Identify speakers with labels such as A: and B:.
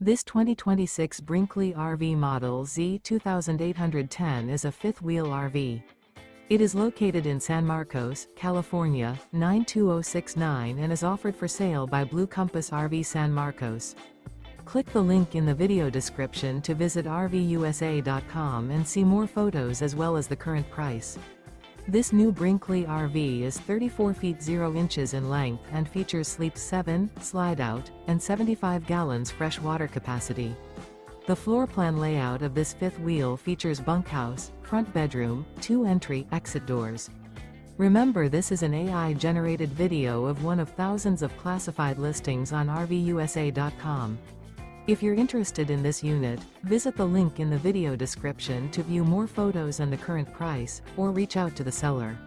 A: This 2026 Brinkley RV Model Z 2810 is a fifth-wheel RV. It is located in San Marcos, California, 92069 and is offered for sale by Blue Compass RV San Marcos. Click the link in the video description to visit RVUSA.com and see more photos as well as the current price. This new Brinkley RV is 34 feet 0 inches in length and features Sleep 7, Slideout, and 75 gallons fresh water capacity. The floor plan layout of this fifth wheel features bunkhouse, front bedroom, 2 entry/exit doors. Remember, this is an AI-generated video of one of thousands of classified listings on RVUSA.com. If you're interested in this unit, visit the link in the video description to view more photos and the current price, or reach out to the seller.